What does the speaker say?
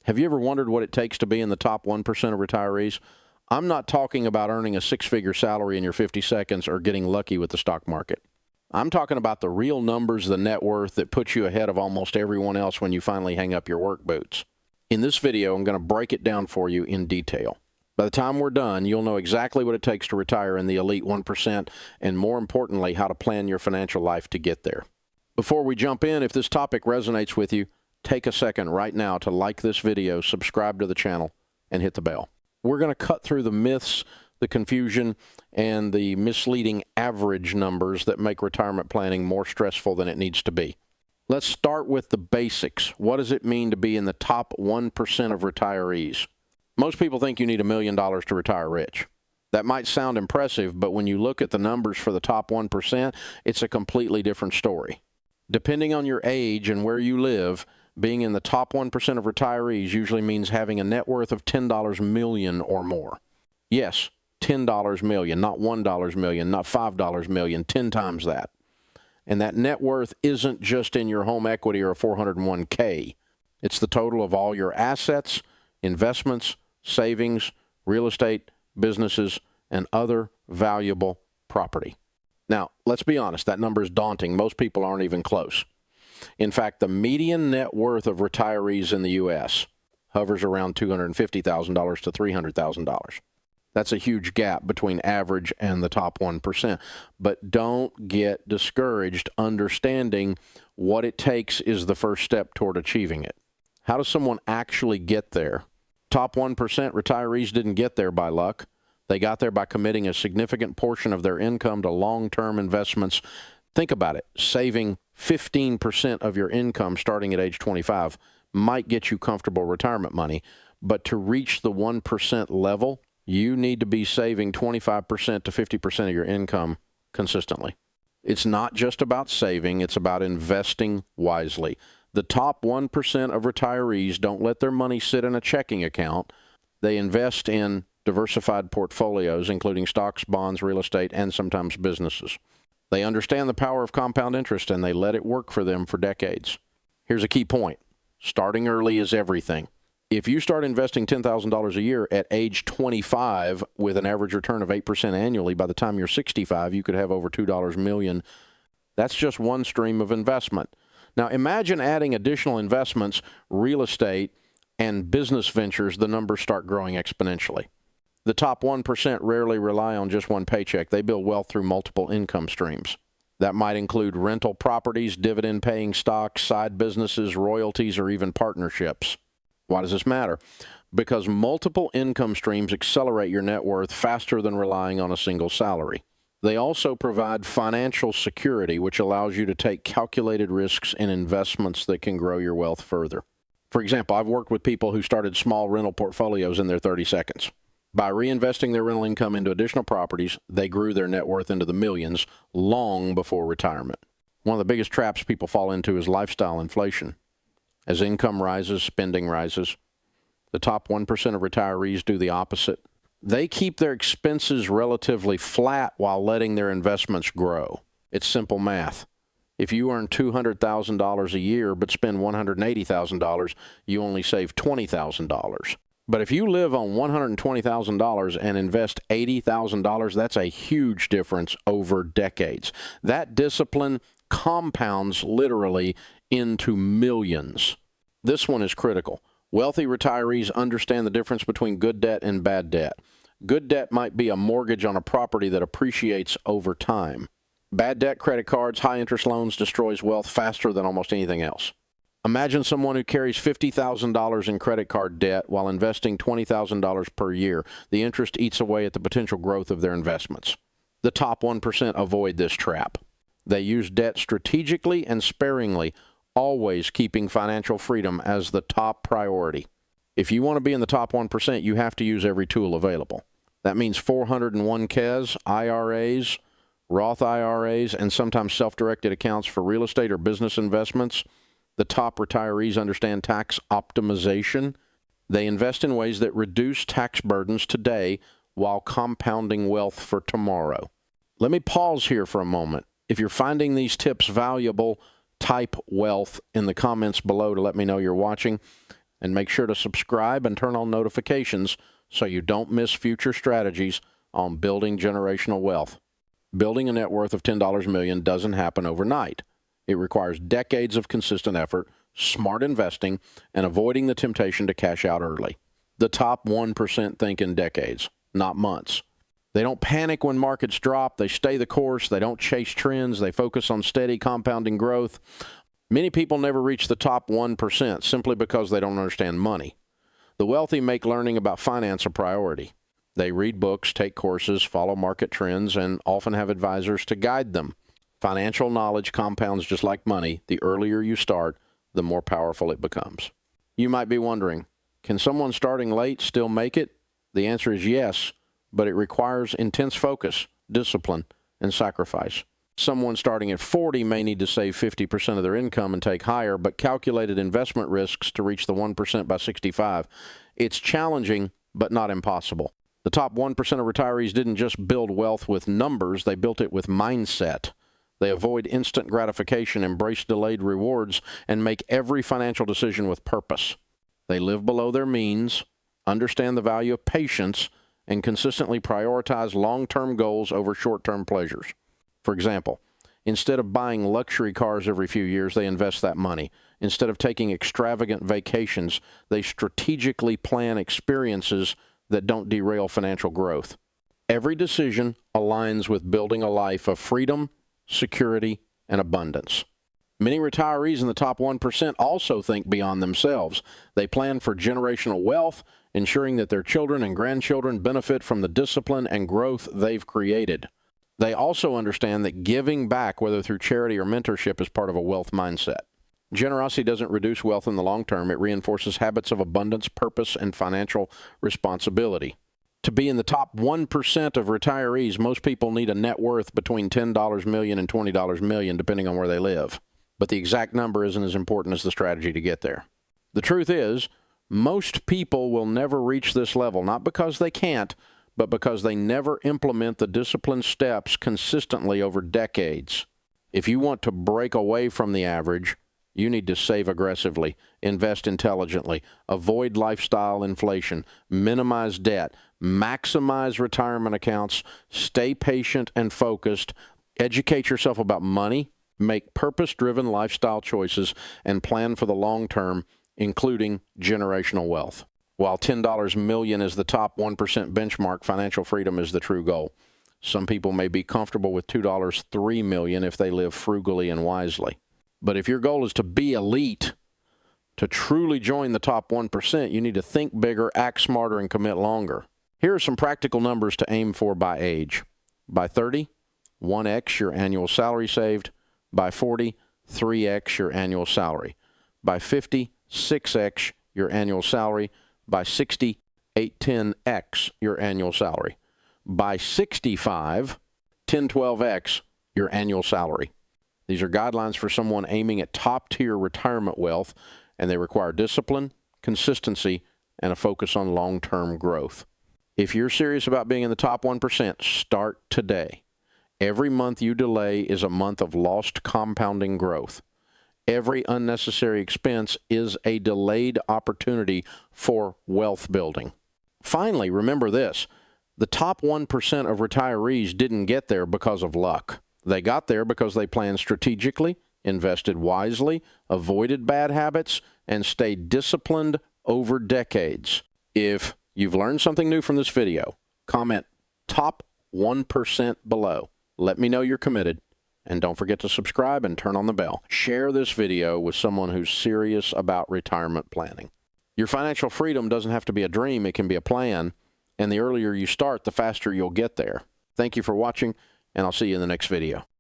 Have you ever wondered what it takes to be in the top 1% of retirees? I'm not talking about earning a six-figure salary in your 50 seconds or getting lucky with the stock market. I'm talking about the real numbers, the net worth that puts you ahead of almost everyone else when you finally hang up your work boots. In this video, I'm going to break it down for you in detail. By the time we're done, you'll know exactly what it takes to retire in the elite 1% and, more importantly, how to plan your financial life to get there. Before we jump in, if this topic resonates with you, take a second right now to like this video, subscribe to the channel, and hit the bell. We're going to cut through the myths, the confusion, and the misleading average numbers that make retirement planning more stressful than it needs to be. Let's start with the basics. What does it mean to be in the top 1% of retirees? Most people think you need $1 million to retire rich. That might sound impressive, but when you look at the numbers for the top 1%, it's a completely different story. Depending on your age and where you live, being in the top 1% of retirees usually means having a net worth of $10 million or more. Yes, $10 million, not $1 million, not $5 million, 10 times that. And that net worth isn't just in your home equity or a 401k. It's the total of all your assets, investments, savings, real estate, businesses, and other valuable property. Now, let's be honest, that number is daunting. Most people aren't even close. In fact, the median net worth of retirees in the U.S. hovers around $250,000 to $300,000. That's a huge gap between average and the top 1%. But don't get discouraged. Understanding what it takes is the first step toward achieving it. How does someone actually get there? Top 1% retirees didn't get there by luck. They got there by committing a significant portion of their income to long-term investments. Think about it. Saving 15% of your income starting at age 25 might get you comfortable retirement money, but to reach the 1% level, you need to be saving 25% to 50% of your income consistently. It's not just about saving, it's about investing wisely. The top 1% of retirees don't let their money sit in a checking account. They invest in diversified portfolios, including stocks, bonds, real estate, and sometimes businesses. They understand the power of compound interest, and they let it work for them for decades. Here's a key point. Starting early is everything. If you start investing $10,000 a year at age 25 with an average return of 8% annually, by the time you're 65, you could have over $2 million. That's just one stream of investment. Now, imagine adding additional investments, real estate, and business ventures. The numbers start growing exponentially. The top 1% rarely rely on just one paycheck. They build wealth through multiple income streams. That might include rental properties, dividend-paying stocks, side businesses, royalties, or even partnerships. Why does this matter? Because multiple income streams accelerate your net worth faster than relying on a single salary. They also provide financial security, which allows you to take calculated risks in investments that can grow your wealth further. For example, I've worked with people who started small rental portfolios in their 30 seconds. By reinvesting their rental income into additional properties, they grew their net worth into the millions long before retirement. One of the biggest traps people fall into is lifestyle inflation. As income rises, spending rises. The top 1% of retirees do the opposite. They keep their expenses relatively flat while letting their investments grow. It's simple math. If you earn $200,000 a year but spend $180,000, you only save $20,000. But if you live on $120,000 and invest $80,000, that's a huge difference over decades. That discipline compounds literally into millions. This one is critical. Wealthy retirees understand the difference between good debt and bad debt. Good debt might be a mortgage on a property that appreciates over time. Bad debt, credit cards, high interest loans destroys wealth faster than almost anything else. Imagine someone who carries $50,000 in credit card debt while investing $20,000 per year. The interest eats away at the potential growth of their investments. The top 1% avoid this trap. They use debt strategically and sparingly, always keeping financial freedom as the top priority. If you want to be in the top 1%, you have to use every tool available. That means 401ks, IRAs, Roth IRAs, and sometimes self-directed accounts for real estate or business investments. The top retirees understand tax optimization. They invest in ways that reduce tax burdens today while compounding wealth for tomorrow. Let me pause here for a moment. If you're finding these tips valuable, type wealth in the comments below to let me know you're watching. And make sure to subscribe and turn on notifications so you don't miss future strategies on building generational wealth. Building a net worth of $10 million doesn't happen overnight. It requires decades of consistent effort, smart investing, and avoiding the temptation to cash out early. The top 1% think in decades, not months. They don't panic when markets drop. They stay the course. They don't chase trends. They focus on steady compounding growth. Many people never reach the top 1% simply because they don't understand money. The wealthy make learning about finance a priority. They read books, take courses, follow market trends, and often have advisors to guide them. Financial knowledge compounds just like money. The earlier you start, the more powerful it becomes. You might be wondering, can someone starting late still make it? The answer is yes, but it requires intense focus, discipline, and sacrifice. Someone starting at 40 may need to save 50% of their income and take higher, but calculated investment risks to reach the 1% by 65. It's challenging, but not impossible. The top 1% of retirees didn't just build wealth with numbers, they built it with mindset. They avoid instant gratification, embrace delayed rewards, and make every financial decision with purpose. They live below their means, understand the value of patience, and consistently prioritize long-term goals over short-term pleasures. For example, instead of buying luxury cars every few years, they invest that money. Instead of taking extravagant vacations, they strategically plan experiences that don't derail financial growth. Every decision aligns with building a life of freedom, security, and abundance. Many retirees in the top 1% also think beyond themselves. They plan for generational wealth, ensuring that their children and grandchildren benefit from the discipline and growth they've created. They also understand that giving back, whether through charity or mentorship, is part of a wealth mindset. Generosity doesn't reduce wealth in the long term. It reinforces habits of abundance, purpose, and financial responsibility. To be in the top 1% of retirees, most people need a net worth between $10 million and $20 million, depending on where they live. But the exact number isn't as important as the strategy to get there. The truth is, most people will never reach this level, not because they can't, but because they never implement the disciplined steps consistently over decades. If you want to break away from the average, you need to save aggressively, invest intelligently, avoid lifestyle inflation, minimize debt, maximize retirement accounts, stay patient and focused, educate yourself about money, make purpose-driven lifestyle choices, and plan for the long term, including generational wealth. While $10 million is the top 1% benchmark, financial freedom is the true goal. Some people may be comfortable with $3 million if they live frugally and wisely. But if your goal is to be elite, to truly join the top 1%, you need to think bigger, act smarter, and commit longer. Here are some practical numbers to aim for by age. By 30, 1x your annual salary saved. By 40, 3x your annual salary. By 50, 6x your annual salary. By 60, 810x your annual salary. By 65, 1012x your annual salary. These are guidelines for someone aiming at top-tier retirement wealth, and they require discipline, consistency, and a focus on long-term growth. If you're serious about being in the top 1%, start today. Every month you delay is a month of lost compounding growth. Every unnecessary expense is a delayed opportunity for wealth building. Finally, remember this. The top 1% of retirees didn't get there because of luck. They got there because they planned strategically, invested wisely, avoided bad habits, and stayed disciplined over decades. If you've learned something new from this video, comment top 1% below. Let me know you're committed. And don't forget to subscribe and turn on the bell. Share this video with someone who's serious about retirement planning. Your financial freedom doesn't have to be a dream. It can be a plan. And the earlier you start, the faster you'll get there. Thank you for watching, and I'll see you in the next video.